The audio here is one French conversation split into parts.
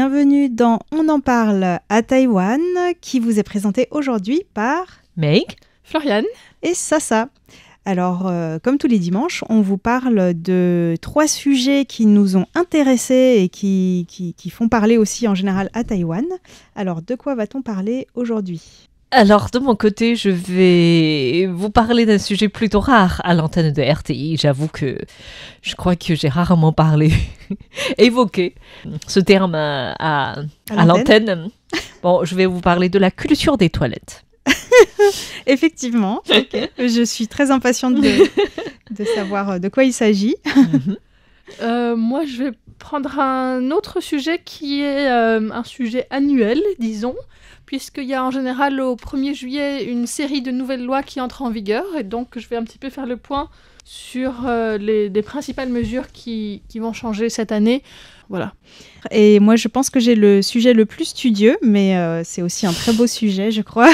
bienvenue dans On en parle à Taïwan, qui vous est présenté aujourd'hui par Meg, Floriane et Sasa. Alors, comme tous les dimanches, on vous parle de 3 sujets qui nous ont intéressés et qui font parler aussi en général à Taïwan. Alors, de quoi va-t-on parler aujourd'hui ? alors de mon côté, je vais vous parler d'un sujet plutôt rare à l'antenne de RTI. J'avoue que je crois que j'ai rarement parlé, évoqué ce terme à l'antenne. Bon, je vais vous parler de la culture des toilettes. Effectivement, okay. Je suis très impatiente de savoir de quoi il s'agit. Moi, je vais prendre un autre sujet qui est un sujet annuel, disons, puisqu'il y a en général au 1er juillet une série de nouvelles lois qui entrent en vigueur, et donc je vais un petit peu faire le point sur les principales mesures qui vont changer cette année. Voilà. Et moi, je pense que j'ai le sujet le plus studieux, mais c'est aussi un très beau sujet, je crois.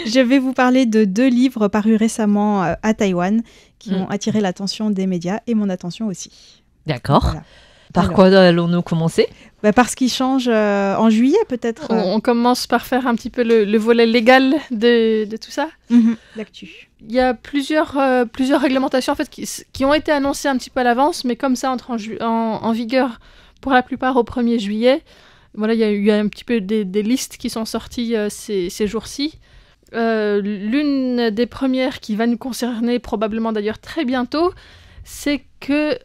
Je vais vous parler de 2 livres parus récemment à Taïwan qui ont attiré l'attention des médias et mon attention aussi. D'accord. Voilà. Par quoi allons-nous commencer ? Parce qu'ils changent en juillet, peut-être. On commence par faire un petit peu le volet légal de tout ça. L'actu. Il y a plusieurs réglementations en fait, qui ont été annoncées un petit peu à l'avance, mais comme ça entre en vigueur pour la plupart au 1er juillet. Voilà, il y a un petit peu des listes qui sont sorties ces jours-ci. L'une des premières qui va nous concerner probablement d'ailleurs très bientôt, c'est que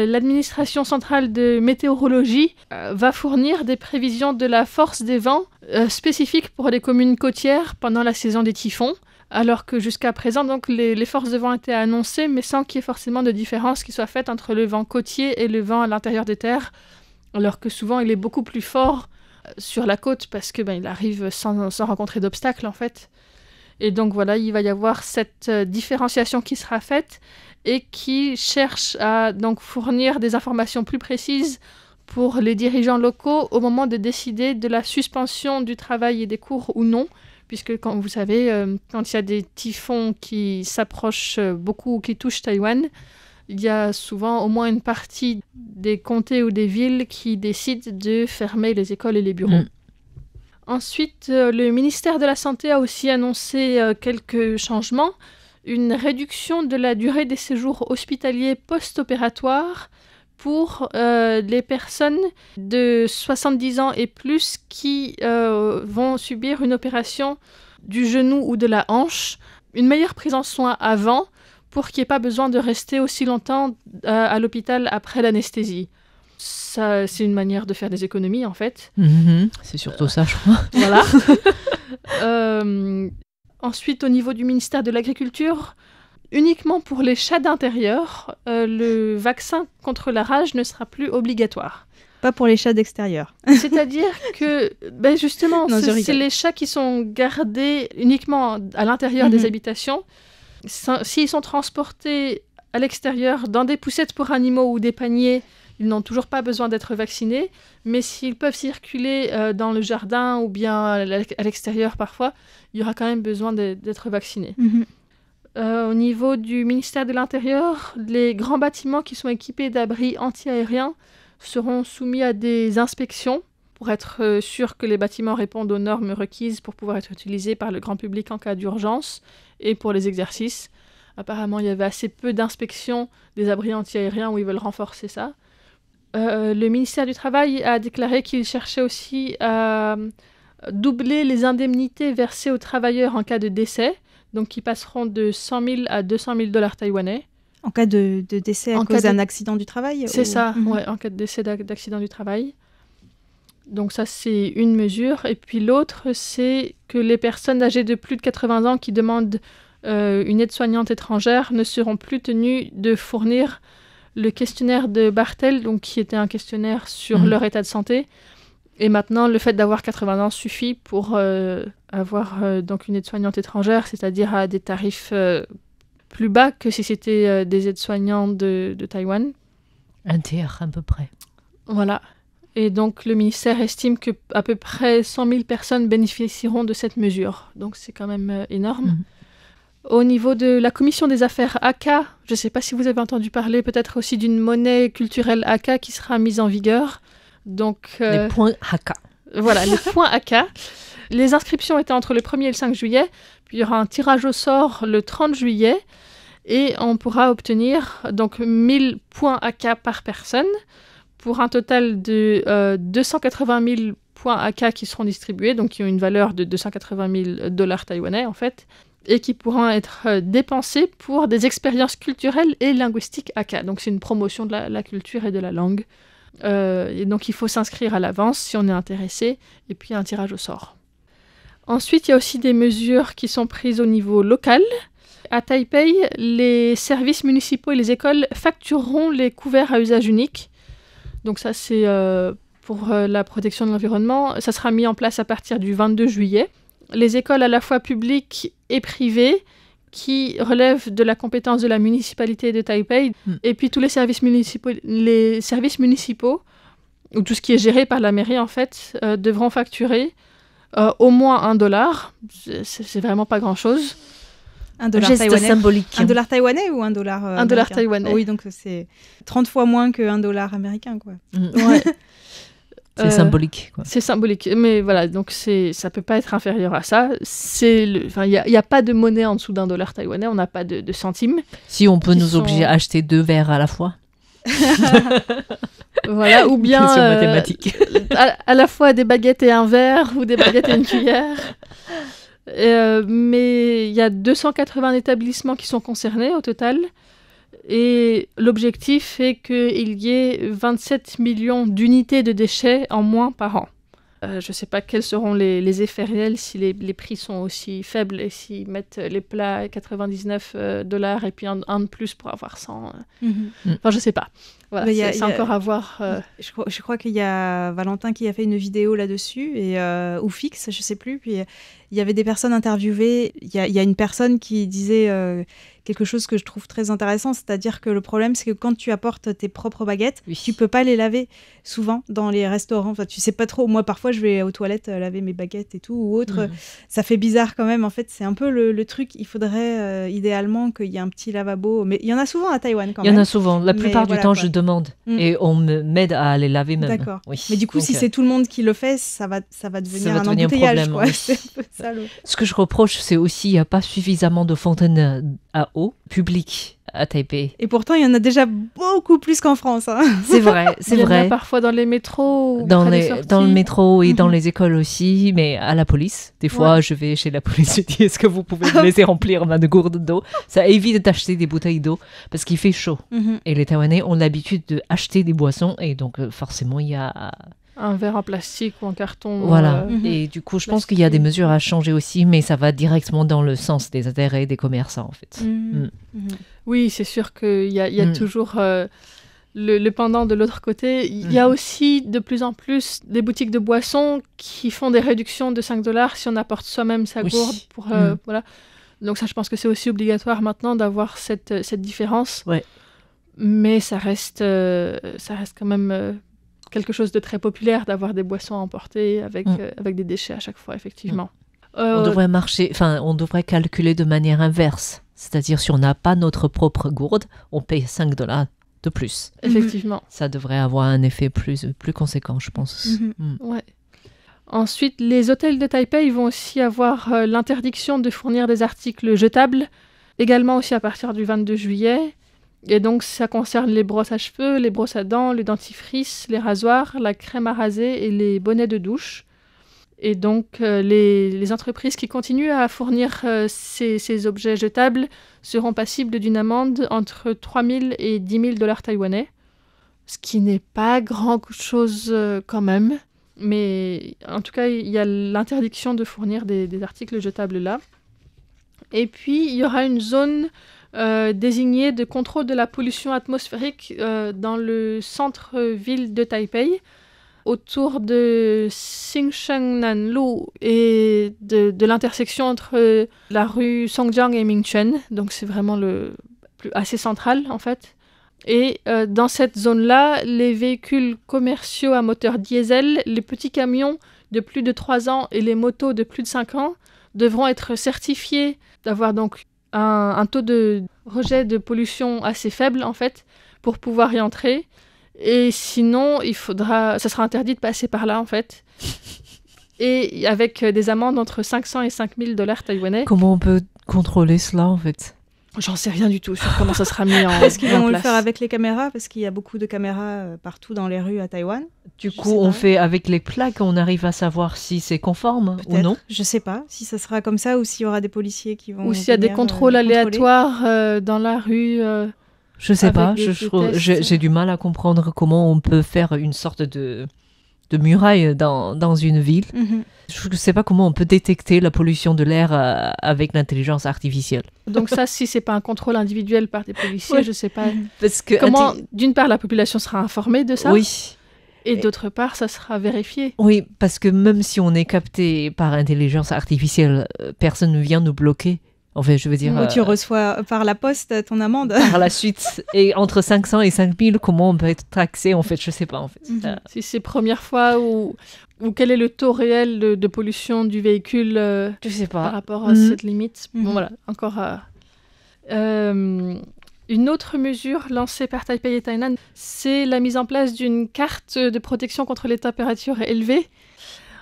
l'administration centrale de météorologie va fournir des prévisions de la force des vents spécifiques pour les communes côtières pendant la saison des typhons, alors que jusqu'à présent, donc, les forces de vent étaient annoncées, mais sans qu'il y ait forcément de différence qui soit faite entre le vent côtier et le vent à l'intérieur des terres, alors que souvent il est beaucoup plus fort sur la côte parce que il arrive sans rencontrer d'obstacles en fait. Et donc voilà, il va y avoir cette différenciation qui sera faite et qui cherche à donc fournir des informations plus précises pour les dirigeants locaux au moment de décider de la suspension du travail et des cours ou non, puisque comme vous savez, quand il y a des typhons qui s'approchent beaucoup ou qui touchent Taïwan, il y a souvent au moins une partie des comtés ou des villes qui décident de fermer les écoles et les bureaux. Ensuite, le ministère de la Santé a aussi annoncé quelques changements. Une réduction de la durée des séjours hospitaliers post-opératoires pour les personnes de 70 ans et plus qui vont subir une opération du genou ou de la hanche. Une meilleure prise en soin avant pour qu'il n'y ait pas besoin de rester aussi longtemps à l'hôpital après l'anesthésie. Ça, c'est une manière de faire des économies, en fait. C'est surtout ça, je crois. Voilà. Ensuite, au niveau du ministère de l'Agriculture, uniquement pour les chats d'intérieur, le vaccin contre la rage ne sera plus obligatoire. Pas pour les chats d'extérieur. C'est-à-dire que, justement, c'est les chats qui sont gardés uniquement à l'intérieur des habitations. S'ils sont transportés à l'extérieur dans des poussettes pour animaux ou des paniers, ils n'ont toujours pas besoin d'être vaccinés, mais s'ils peuvent circuler dans le jardin ou bien à l'extérieur parfois, il y aura quand même besoin d'être vaccinés. Au niveau du ministère de l'Intérieur, les grands bâtiments qui sont équipés d'abris anti-aériens seront soumis à des inspections pour être sûr que les bâtiments répondent aux normes requises pour pouvoir être utilisés par le grand public en cas d'urgence et pour les exercices. Apparemment, il y avait assez peu d'inspections des abris anti-aériens où ils veulent renforcer ça. Le ministère du Travail a déclaré qu'il cherchait aussi à doubler les indemnités versées aux travailleurs en cas de décès, donc qui passeront de 100 000 à 200 000 $ taïwanais. En cas de décès à cause d'un accident du travail ? C'est ça, ouais, en cas de décès d'accident du travail. Donc ça, c'est une mesure. Et puis l'autre, c'est que les personnes âgées de plus de 80 ans qui demandent une aide-soignante étrangère ne seront plus tenues de fournir le questionnaire de Bartel, donc qui était un questionnaire sur leur état de santé. Et maintenant, le fait d'avoir 80 ans suffit pour avoir donc une aide-soignante étrangère, c'est-à-dire à des tarifs plus bas que si c'était des aides-soignants de Taïwan. Un tiers, à peu près. Voilà. Et donc, le ministère estime qu'à peu près 100 000 personnes bénéficieront de cette mesure. Donc, c'est quand même énorme. Au niveau de la commission des affaires Hakka, je ne sais pas si vous avez entendu parler peut-être aussi d'une monnaie culturelle Hakka qui sera mise en vigueur. Donc, Les points Haka. voilà, les points AK. Les inscriptions étaient entre le 1er et le 5 juillet. Puis il y aura un tirage au sort le 30 juillet. Et on pourra obtenir donc 1000 points AK par personne pour un total de 280 000 points AK qui seront distribués, donc qui ont une valeur de 280 000 $ taïwanais en fait, et qui pourront être dépensés pour des expériences culturelles et linguistiques AK. Donc c'est une promotion de la culture et de la langue. Et donc il faut s'inscrire à l'avance si on est intéressé, et puis un tirage au sort. Ensuite, il y a aussi des mesures qui sont prises au niveau local. À Taipei, les services municipaux et les écoles factureront les couverts à usage unique. Donc ça, c'est pour la protection de l'environnement. Ça sera mis en place à partir du 22 juillet. Les écoles à la fois publiques et privées qui relèvent de la compétence de la municipalité de Taipei, et puis tous les services municipaux, ou tout ce qui est géré par la mairie en fait, devront facturer au moins $1. C'est vraiment pas grand-chose. $1 Geste taïwanais. symbolique. $1 taïwanais ou $1 $1 américain taïwanais. Oui, donc c'est 30 fois moins que $1 américain, quoi. Ouais. C'est symbolique, quoi. C'est symbolique, mais voilà, donc ça peut pas être inférieur à ça. Il n'y a pas de monnaie en dessous $1 taïwanais, on n'a pas de centimes. Si on peut Qui nous sont- obliger à acheter 2 verres à la fois. Voilà, ou bien Question mathématique. à la fois des baguettes et un verre, ou des baguettes et une cuillère. Mais il y a 280 établissements qui sont concernés au total. Et l'objectif est qu'il y ait 27 millions d'unités de déchets en moins par an. Je ne sais pas quels seront les effets réels si les prix sont aussi faibles et s'ils mettent les plats à $99 et puis un de plus pour avoir 100. Enfin, je ne sais pas. Voilà, Mais c'est encore à voir. Je crois qu'il y a Valentin qui a fait une vidéo là-dessus, ou Fix, je sais plus. Puis il y avait des personnes interviewées. Il y a une personne qui disait quelque chose que je trouve très intéressant, c'est-à-dire que le problème, c'est que quand tu apportes tes propres baguettes, Oui. tu peux pas les laver souvent dans les restaurants. Enfin, tu sais pas trop. Moi, parfois, je vais aux toilettes laver mes baguettes et tout, ou autre. Ça fait bizarre quand même. En fait, c'est un peu le truc. Il faudrait idéalement qu'il y ait un petit lavabo. Mais il y en a souvent à Taïwan quand Il y même. en a souvent. La Mais plupart du voilà, temps, quoi. je demande. Mm. Et on m'aide à les laver même. D'accord. Oui. Mais du coup, Donc, si c'est tout le monde qui le fait, ça va devenir va un devenir un embouteillage. problème, Quoi. oui. C'est un peu ça, Ce que je reproche, c'est aussi qu'il n'y a pas suffisamment de fontaines à eau publiques à Taipei. Et pourtant, il y en a déjà beaucoup plus qu'en France. Hein. C'est vrai, c'est Il y en a vrai. parfois dans les métros, ou Dans près des dans le sorties. métro et dans Mhm. les écoles aussi, mais à la police. Des fois, je vais chez la police, je dis, est-ce que vous pouvez me laisser remplir ma gourde d'eau? Ça évite d'acheter des bouteilles d'eau parce qu'il fait chaud. Mhm. Et les Taïwanais ont l'habitude d'acheter des boissons et donc forcément, il y a... Un verre en plastique ou en carton. Voilà. Mhm. Et du coup, je pense qu'il y a des mesures à changer aussi, mais ça va directement dans le sens des intérêts des commerçants, en fait. Mhm. Mhm. Oui, c'est sûr qu'il y a Mm. toujours le pendant de l'autre côté. Il y a aussi de plus en plus des boutiques de boissons qui font des réductions de $5 si on apporte soi-même sa Oui. gourde. Pour, voilà. Donc ça, je pense que c'est aussi obligatoire maintenant d'avoir cette différence. Ouais. Mais ça reste quand même quelque chose de très populaire d'avoir des boissons à emporter avec des déchets à chaque fois, effectivement. On devrait calculer de manière inverse. C'est-à-dire, si on n'a pas notre propre gourde, on paye $5 de plus. Effectivement. Ça devrait avoir un effet plus conséquent, je pense. Mhm. Ouais. Ensuite, les hôtels de Taipei vont aussi avoir l'interdiction de fournir des articles jetables, également aussi à partir du 22 juillet. Et donc, ça concerne les brosses à cheveux, les brosses à dents, le dentifrice, les rasoirs, la crème à raser et les bonnets de douche. Et donc, les entreprises qui continuent à fournir ces objets jetables seront passibles d'une amende entre 3 000 et 10 000 $ taïwanais, ce qui n'est pas grand-chose quand même. Mais en tout cas, il y a l'interdiction de fournir des articles jetables là. Et puis, il y aura une zone désignée de contrôle de la pollution atmosphérique dans le centre-ville de Taipei, autour de Xingsheng-Nanlu et de l'intersection entre la rue Songjiang et Mingquan. Donc, c'est vraiment assez central, en fait. Et dans cette zone-là, les véhicules commerciaux à moteur diesel, les petits camions de plus de 3 ans et les motos de plus de 5 ans devront être certifiés d'avoir donc un taux de rejet de pollution assez faible, en fait, pour pouvoir y entrer. Et sinon, ça sera interdit de passer par là, en fait. Et avec des amendes entre 500 et 5000 dollars taïwanais. Comment on peut contrôler cela, en fait? J'en sais rien du tout sur comment ça sera mis en place. Est-ce qu'ils vont le faire avec les caméras? Parce qu'il y a beaucoup de caméras partout dans les rues à Taïwan. Du coup, on fait avec les plaques, on arrive à savoir si c'est conforme ou non? Je sais pas si ça sera comme ça ou s'il y aura des policiers qui vont. Ou s'il y a des contrôles aléatoires dans la rue. Je sais pas, j'ai du mal à comprendre comment on peut faire une sorte de muraille dans une ville. Je ne sais pas comment on peut détecter la pollution de l'air avec l'intelligence artificielle. Donc ça, si c'est pas un contrôle individuel par des policiers, je sais pas. Parce que comment, d'une part, la population sera informée de ça. Oui. Et d'autre part, ça sera vérifié. Oui, parce que même si on est capté par intelligence artificielle, personne ne vient nous bloquer. En fait, je veux dire... tu reçois par la poste ton amende. Par la suite. Et entre 500 et 5000, comment on peut être taxé? En fait, je sais pas. En fait. Si c'est première fois ou quel est le taux réel de pollution du véhicule je sais pas. Par rapport à cette limite. Bon, voilà, encore... une autre mesure lancée par Taipei et Tainan, c'est la mise en place d'une carte de protection contre les températures élevées.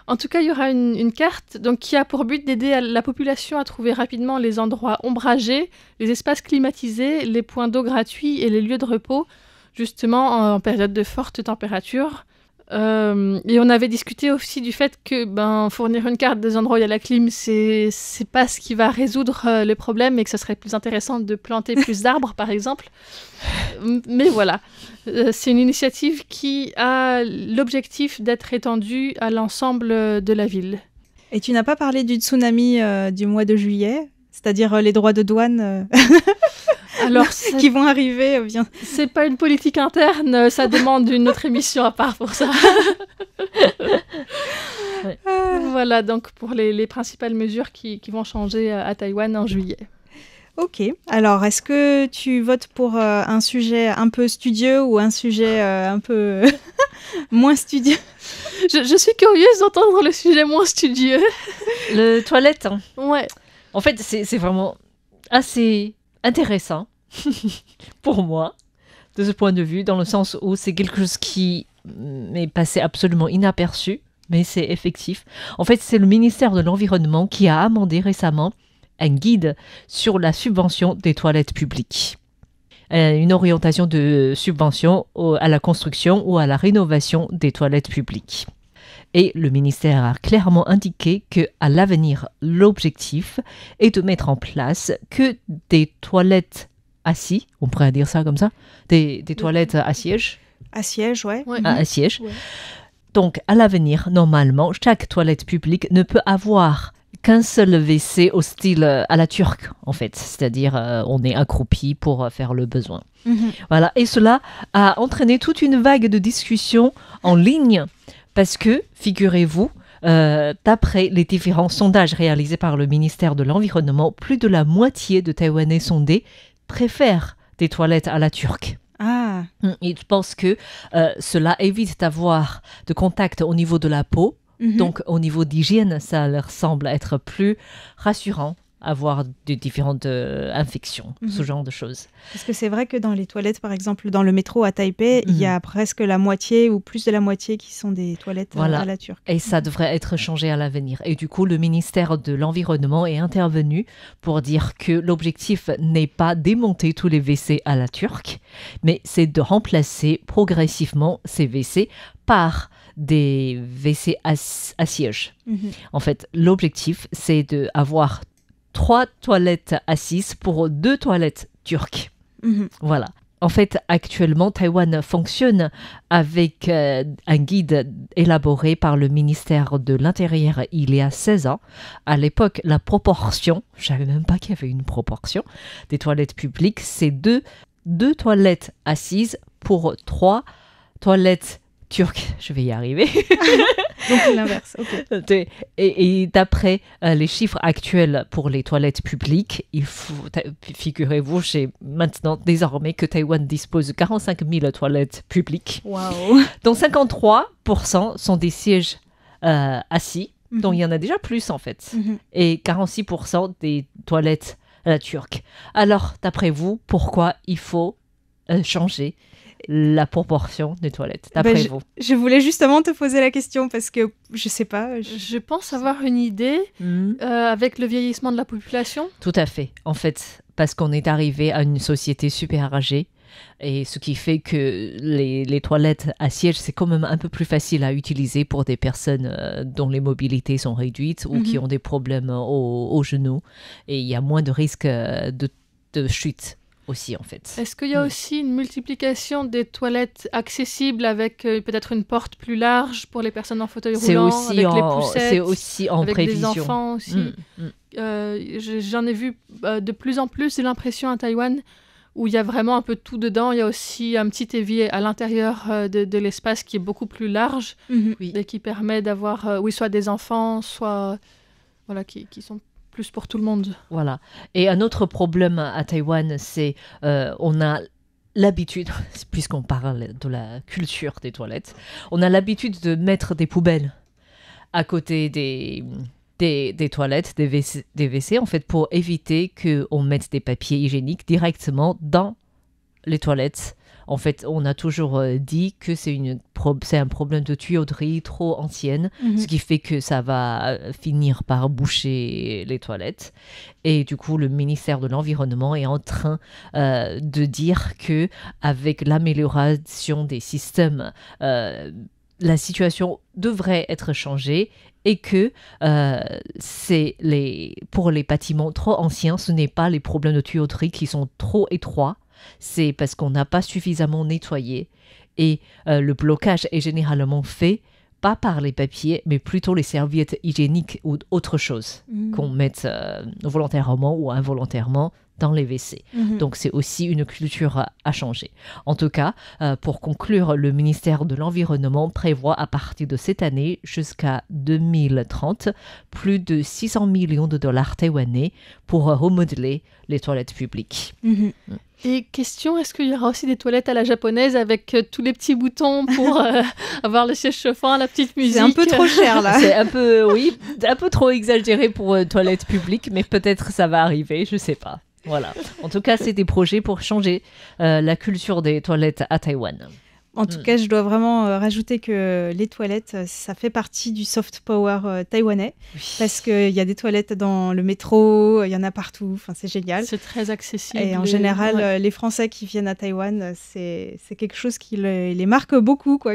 En tout cas, il y aura une carte qui a pour but d'aider la population à trouver rapidement les endroits ombragés, les espaces climatisés, les points d'eau gratuits et les lieux de repos, justement en période de forte température. Et on avait discuté aussi du fait que fournir une carte des endroits où il y a la clim, c'est pas ce qui va résoudre les problèmes et que ce serait plus intéressant de planter plus d'arbres, par exemple. Mais voilà, c'est une initiative qui a l'objectif d'être étendue à l'ensemble de la ville. Et tu n'as pas parlé du tsunami du mois de juillet, c'est-à-dire les droits de douane Alors, qui vont arriver bien. C'est pas une politique interne, ça demande une autre émission à part pour ça. Voilà, donc pour les principales mesures qui vont changer à Taïwan en juillet. Ok, alors est-ce que tu votes pour un sujet un peu studieux ou un sujet un peu moins studieux? Je suis curieuse d'entendre le sujet moins studieux. Le toilette. Ouais. En fait, c'est vraiment assez intéressant pour moi, de ce point de vue, dans le sens où c'est quelque chose qui m'est passé absolument inaperçu, mais c'est effectif. En fait, c'est le ministère de l'Environnement qui a amendé récemment un guide sur la subvention des toilettes publiques. Une orientation de subvention à la construction ou à la rénovation des toilettes publiques. Et le ministère a clairement indiqué qu'à l'avenir, l'objectif est de mettre en place que des toilettes assises, on pourrait dire ça comme ça, des toilettes à siège. À siège, ouais. À siège. Ouais. Donc, à l'avenir, normalement, chaque toilette publique ne peut avoir qu'un seul WC au style à la turque, en fait. C'est-à-dire, on est accroupi pour faire le besoin. Voilà. Et cela a entraîné toute une vague de discussions en ligne parce que, figurez-vous, d'après les différents sondages réalisés par le ministère de l'Environnement, plus de la moitié de Taïwanais sondés préfèrent des toilettes à la turque. Ah. Ils pensent que cela évite d'avoir de contact au niveau de la peau. Donc, au niveau d'hygiène, ça leur semble être plus rassurant, avoir de différentes infections, ce genre de choses. Parce que c'est vrai que dans les toilettes, par exemple, dans le métro à Taipei, il y a presque la moitié ou plus de la moitié qui sont des toilettes à la turque. Et ça devrait être changé à l'avenir. Et du coup, le ministère de l'Environnement est intervenu pour dire que l'objectif n'est pas démonter tous les WC à la turque, mais c'est de remplacer progressivement ces WC par des WC à siège. En fait, l'objectif, c'est d'avoir 3 toilettes assises pour 2 toilettes turques. Voilà. En fait, actuellement, Taïwan fonctionne avec un guide élaboré par le ministère de l'Intérieur il y a 16 ans. À l'époque, la proportion, je ne savais même pas qu'il y avait une proportion, des toilettes publiques, c'est 2 toilettes assises pour 3 toilettes turques. Je vais y arriver. Donc l'inverse, ok. Et d'après les chiffres actuels pour les toilettes publiques, figurez-vous, maintenant désormais que Taïwan dispose de 45 000 toilettes publiques, dont 53% sont des sièges assis, dont il y en a déjà plus en fait, et 46% des toilettes à la turque. Alors, d'après vous, pourquoi il faut changer la proportion des toilettes, d'après vous? Je voulais justement te poser la question parce que je sais pas. Je pense avoir une idée avec le vieillissement de la population. Tout à fait. En fait, parce qu'on est arrivé à une société super âgée. Et ce qui fait que les toilettes à siège, c'est quand même un peu plus facile à utiliser pour des personnes dont les mobilités sont réduites ou qui ont des problèmes aux genoux. Et il y a moins de risques de chute aussi, en fait. Est-ce qu'il y a aussi une multiplication des toilettes accessibles avec peut-être une porte plus large pour les personnes en fauteuil roulant, avec les poussettes, c'est aussi en avec prévision. des enfants aussi. J'en ai vu de plus en plus, j'ai l'impression, à Taïwan, où il y a vraiment un peu tout dedans. Il y a aussi un petit évier à l'intérieur de l'espace qui est beaucoup plus large et qui permet d'avoir soit des enfants, soit qui sont plus pour tout le monde. Voilà. Et un autre problème à Taïwan, c'est on a l'habitude, puisqu'on parle de la culture des toilettes, on a l'habitude de mettre des poubelles à côté des toilettes, des WC, en fait, pour éviter qu'on mette des papiers hygiéniques directement dans les toilettes. En fait, on a toujours dit que c'est un problème de tuyauterie trop ancienne, ce qui fait que ça va finir par boucher les toilettes. Et du coup, le ministère de l'Environnement est en train de dire que avec l'amélioration des systèmes, la situation devrait être changée et que pour les bâtiments trop anciens, ce n'est pas les problèmes de tuyauterie qui sont trop étroits, c'est parce qu'on n'a pas suffisamment nettoyé et le blocage est généralement fait pas par les papiers, mais plutôt les serviettes hygiéniques ou autre chose qu'on mette volontairement ou involontairement dans les WC. Donc, c'est aussi une culture à changer. En tout cas, pour conclure, le ministère de l'Environnement prévoit à partir de cette année jusqu'à 2030 plus de 600 millions de dollars taïwanais pour remodeler les toilettes publiques. Et question, est-ce qu'il y aura aussi des toilettes à la japonaise avec tous les petits boutons pour avoir le siège chauffant, la petite musique? C'est un peu trop cher, là. C'est un peu trop exagéré pour toilettes publiques, mais peut-être ça va arriver, je sais pas. Voilà. En tout cas, c'est des projets pour changer la culture des toilettes à Taïwan. En tout cas, je dois vraiment rajouter que les toilettes, ça fait partie du soft power taïwanais. Parce qu'il y a des toilettes dans le métro, il y en a partout. Enfin, c'est génial. C'est très accessible. Et en général, les Français qui viennent à Taïwan, c'est quelque chose qui les marque beaucoup, quoi.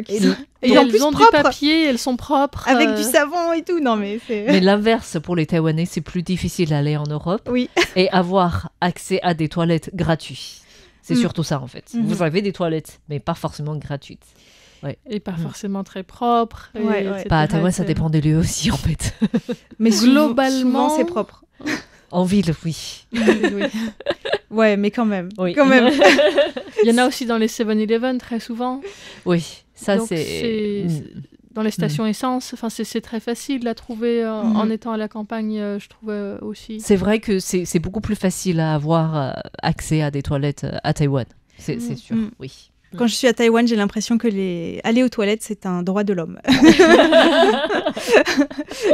Et en plus, ont du papier, elles sont propres. Avec du savon et tout. Non, mais c'est... Mais l'inverse, pour les Taïwanais, c'est plus difficile d'aller en Europe. Oui. Et avoir accès à des toilettes gratuites. C'est surtout ça, en fait. Vous avez des toilettes, mais pas forcément gratuites. Ouais. Et pas forcément très propres. Pas à Taïwan, ça dépend des lieux aussi, en fait. Mais globalement, c'est propre. En ville, oui. Ouais, mais quand même. Oui. Quand même. Il y en a aussi dans les 7-Eleven, très souvent. Oui, ça, donc, c'est... Dans les stations essence, c'est très facile à trouver en étant à la campagne, je trouve aussi. C'est vrai que c'est beaucoup plus facile à avoir accès à des toilettes à Taïwan, c'est sûr, oui. Quand je suis à Taïwan, j'ai l'impression que aller aux toilettes, c'est un droit de l'homme.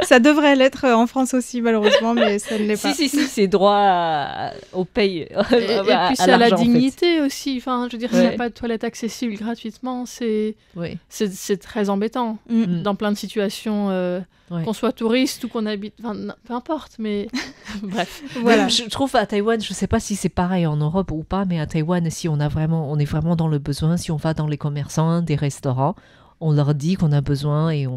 Ça devrait l'être en France aussi, malheureusement, mais ça ne l'est pas. Si, c'est droit au paye. Et puis c'est à la dignité aussi. Enfin, je veux dire, s'il n'y a pas de toilettes accessibles gratuitement, c'est très embêtant dans plein de situations. Qu'on soit touriste ou qu'on habite, peu importe, mais bref. Voilà. Je trouve à Taïwan, je ne sais pas si c'est pareil en Europe ou pas, mais à Taïwan, si on est vraiment dans le besoin, si on va dans les commerçants, des restaurants, on leur dit qu'on a besoin et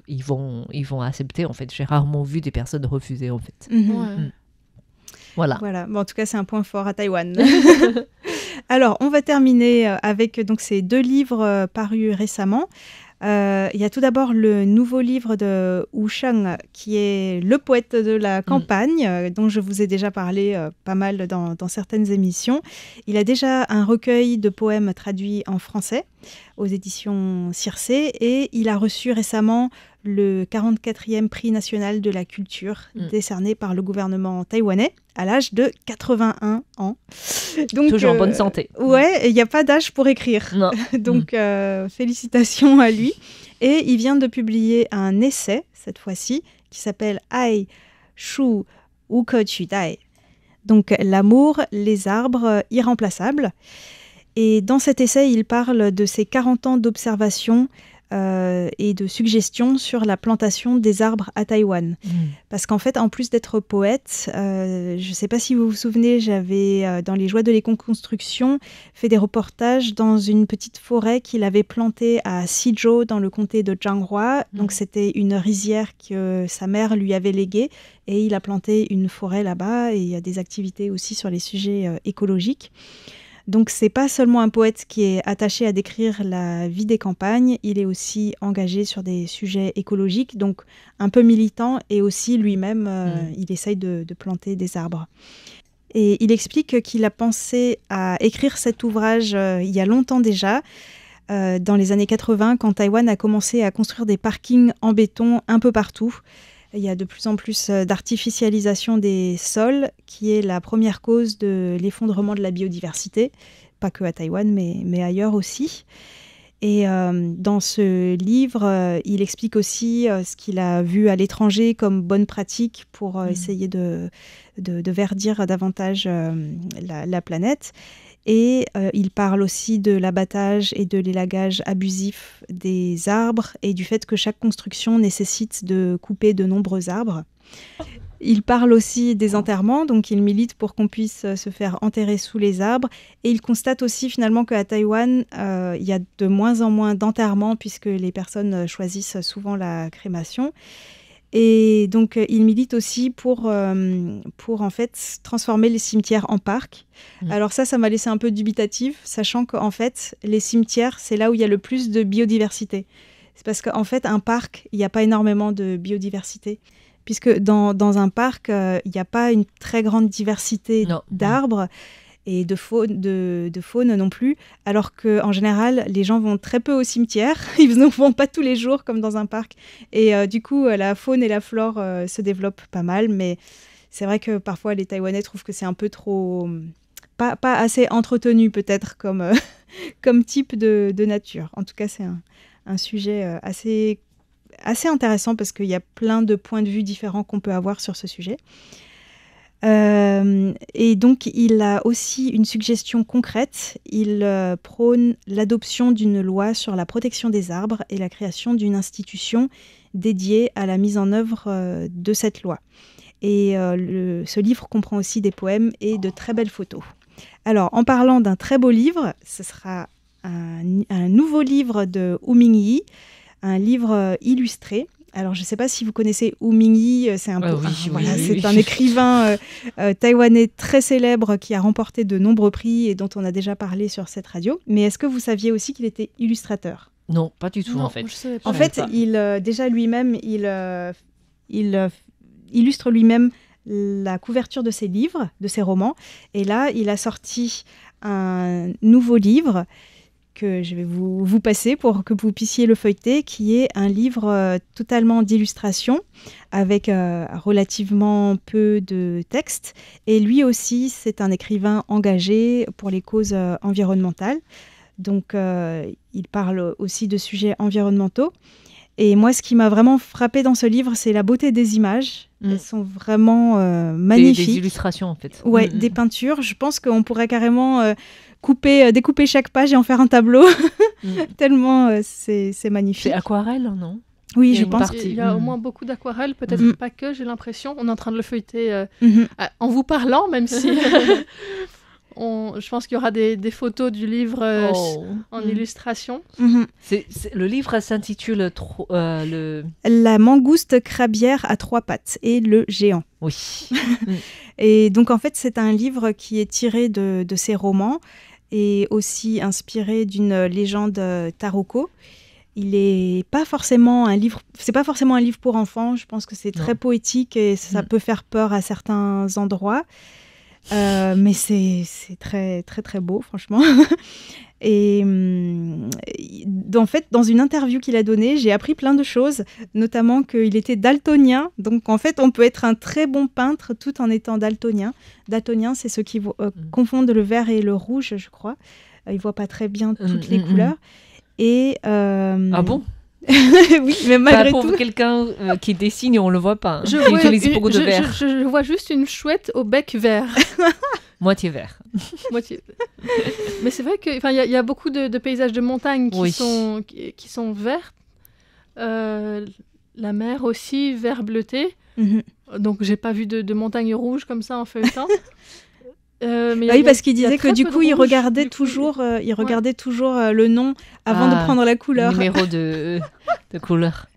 ils vont accepter. En fait, j'ai rarement vu des personnes refuser, en fait. Voilà. Bon, en tout cas, c'est un point fort à Taïwan. Alors, on va terminer avec donc, ces 2 livres parus récemment. Il y a tout d'abord le nouveau livre de Wu Sheng, qui est le poète de la campagne, dont je vous ai déjà parlé pas mal dans certaines émissions. Il a déjà un recueil de poèmes traduits en français aux éditions Circé et il a reçu récemment le 44e prix national de la culture décerné par le gouvernement taïwanais à l'âge de 81 ans. Donc, toujours en bonne santé. Ouais, il n'y a pas d'âge pour écrire. Non. Donc, félicitations à lui. Et il vient de publier un essai, cette fois-ci, qui s'appelle Ai Shu Wu Ke Qu Dai. Donc, l'amour, les arbres irremplaçables. Et dans cet essai, il parle de ses 40 ans d'observation et de suggestions sur la plantation des arbres à Taïwan. Parce qu'en fait, en plus d'être poète, je ne sais pas si vous vous souvenez, j'avais, dans Les Joies de l'éco-construction, fait des reportages dans une petite forêt qu'il avait plantée à Sizhou, dans le comté de Changhua. Donc, c'était une rizière que sa mère lui avait léguée. Et il a planté une forêt là-bas. Et il y a des activités aussi sur les sujets écologiques. Donc, c'est pas seulement un poète qui est attaché à décrire la vie des campagnes, il est aussi engagé sur des sujets écologiques, donc un peu militant, et aussi lui-même, il essaye de planter des arbres. Et il explique qu'il a pensé à écrire cet ouvrage il y a longtemps déjà, dans les années 80, quand Taïwan a commencé à construire des parkings en béton un peu partout. Il y a de plus en plus d'artificialisation des sols, qui est la première cause de l'effondrement de la biodiversité, pas que à Taïwan, mais ailleurs aussi. Et dans ce livre, il explique aussi ce qu'il a vu à l'étranger comme bonne pratique pour essayer de verdir davantage la planète. Et il parle aussi de l'abattage et de l'élagage abusif des arbres et du fait que chaque construction nécessite de couper de nombreux arbres. Il parle aussi des enterrements, donc il milite pour qu'on puisse se faire enterrer sous les arbres. Et il constate aussi finalement qu'à Taïwan, il y a de moins en moins d'enterrements puisque les personnes choisissent souvent la crémation. Et donc, il milite aussi pour en fait transformer les cimetières en parcs. Alors ça m'a laissé un peu dubitative, sachant qu'en fait, les cimetières, c'est là où il y a le plus de biodiversité. C'est parce qu'en fait, un parc, il n'y a pas énormément de biodiversité. Puisque dans un parc, il n'y a pas une très grande diversité d'arbres et de faune non plus, alors qu'en général, les gens vont très peu au cimetière, ils ne vont pas tous les jours comme dans un parc, et du coup, la faune et la flore se développent pas mal, mais c'est vrai que parfois, les Taïwanais trouvent que c'est un peu trop... pas assez entretenu peut-être comme type de nature. En tout cas, c'est un sujet assez intéressant parce qu'il y a plein de points de vue différents qu'on peut avoir sur ce sujet. Et donc, il a aussi une suggestion concrète. Il prône l'adoption d'une loi sur la protection des arbres et la création d'une institution dédiée à la mise en œuvre de cette loi. Et ce livre comprend aussi des poèmes et de très belles photos. Alors, en parlant d'un très beau livre, ce sera un nouveau livre de Wu Mingyi, un livre illustré. Alors, je ne sais pas si vous connaissez Wu Mingyi, c'est un écrivain taïwanais très célèbre qui a remporté de nombreux prix et dont on a déjà parlé sur cette radio. Mais est-ce que vous saviez aussi qu'il était illustrateur ? Non, pas du tout, non, en fait. Je savais pas. En fait, déjà lui-même, il illustre lui-même la couverture de ses livres, de ses romans. Et là, il a sorti un nouveau livre que je vais vous passer pour que vous puissiez le feuilleter, qui est un livre totalement d'illustration avec relativement peu de texte. Et lui aussi, c'est un écrivain engagé pour les causes environnementales. Donc, il parle aussi de sujets environnementaux. Et moi, ce qui m'a vraiment frappée dans ce livre, c'est la beauté des images. Elles sont vraiment magnifiques. Des illustrations, en fait. Ouais, des peintures. Je pense qu'on pourrait carrément découper chaque page et en faire un tableau. Tellement c'est magnifique. C'est aquarelle, non ? Oui, je pense. Il y a au moins beaucoup d'aquarelles, peut-être pas que, j'ai l'impression. On est en train de le feuilleter en vous parlant, même si... je pense qu'il y aura des photos du livre en illustration. Le livre s'intitule La mangouste crabière à 3 pattes et le géant. Oui. Et donc, en fait, c'est un livre qui est tiré de ses romans et aussi inspiré d'une légende taroko. Il est pas forcément un livre, c'est pas forcément un livre pour enfants. Je pense que c'est très poétique et ça peut faire peur à certains endroits. Mais c'est très très très beau, franchement. Et en fait, dans une interview qu'il a donnée, j'ai appris plein de choses, notamment qu'il était daltonien. Donc en fait, on peut être un très bon peintre tout en étant daltonien. Daltonien, c'est ceux qui confondent le vert et le rouge, je crois. Ils voient pas très bien toutes les couleurs. Et ah bon? Oui, mais malgré tout. Pour quelqu'un qui dessine, on le voit pas. Je vois juste une chouette au bec vert. Moitié vert. Moitié. Mais c'est vrai qu'il y a beaucoup de paysages de montagne qui sont verts. La mer aussi, vert bleuté. Donc, j'ai pas vu de montagne rouge comme ça en feuilletant. Oui, parce qu'il disait que du coup, il regardait toujours le nom avant de prendre la couleur. Numéro de couleur.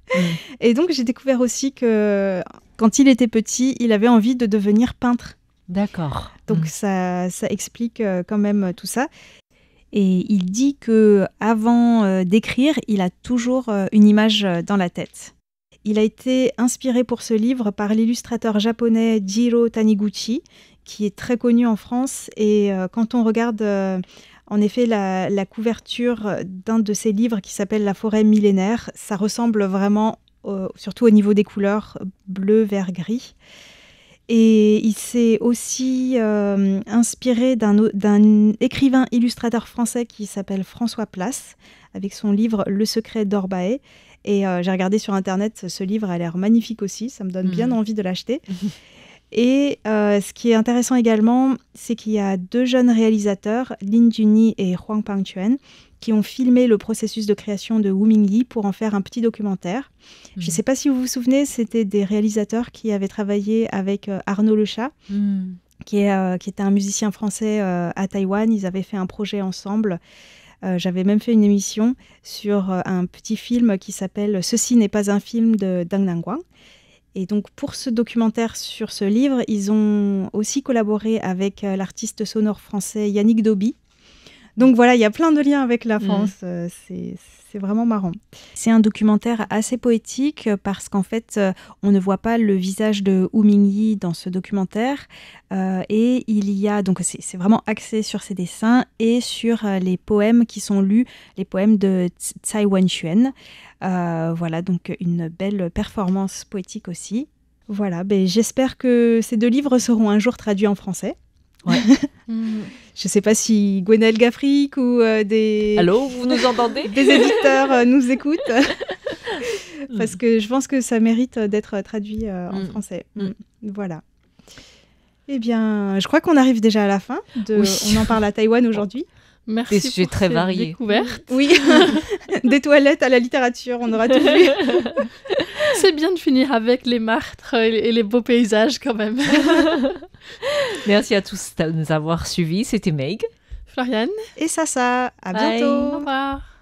Et donc, j'ai découvert aussi que quand il était petit, il avait envie de devenir peintre. D'accord. Donc, ça explique quand même tout ça. Et il dit que avant d'écrire, il a toujours une image dans la tête. Il a été inspiré pour ce livre par l'illustrateur japonais Jiro Taniguchi, qui est très connu en France. Et quand on regarde en effet la couverture d'un de ses livres qui s'appelle La forêt millénaire, ça ressemble vraiment, surtout au niveau des couleurs, bleu, vert, gris. Et il s'est aussi inspiré d'un écrivain illustrateur français qui s'appelle François Place, avec son livre Le secret d'Orbae. Et j'ai regardé sur Internet, ce livre a l'air magnifique aussi, ça me donne bien envie de l'acheter. Et ce qui est intéressant également, c'est qu'il y a 2 jeunes réalisateurs, Lin Junyi et Huang Pangquan, qui ont filmé le processus de création de Wu Mingyi pour en faire un petit documentaire. Je ne sais pas si vous vous souvenez, c'était des réalisateurs qui avaient travaillé avec Arnaud Lechat, qui était un musicien français à Taïwan. Ils avaient fait un projet ensemble. J'avais même fait une émission sur un petit film qui s'appelle « Ceci n'est pas un film » de Dang Nangguang. Et donc, pour ce documentaire sur ce livre, ils ont aussi collaboré avec l'artiste sonore français Yannick Doby. Donc voilà, il y a plein de liens avec la France. C'est vraiment marrant. C'est un documentaire assez poétique parce qu'en fait, on ne voit pas le visage de Wu Mingyi dans ce documentaire. Et il y a, donc c'est vraiment axé sur ses dessins et sur les poèmes qui sont lus, les poèmes de Tsai Wan-chuen. Voilà, donc une belle performance poétique aussi. Voilà, j'espère que ces 2 livres seront un jour traduits en français. Ouais. Je ne sais pas si Gwenaëlle Gafric ou des... Allô, vous nous entendez? Des éditeurs nous écoutent. Parce que je pense que ça mérite d'être traduit en français. Voilà. Eh bien, je crois qu'on arrive déjà à la fin. On en parle à Taïwan aujourd'hui. Merci des sujets pour très cette variés. découverte. Oui, des toilettes à la littérature, on aura tout vu. C'est bien de finir avec les martres et les beaux paysages quand même. Merci à tous de nous avoir suivis. C'était Meg. Floriane. Et Sasa, à Bye. bientôt. Au revoir.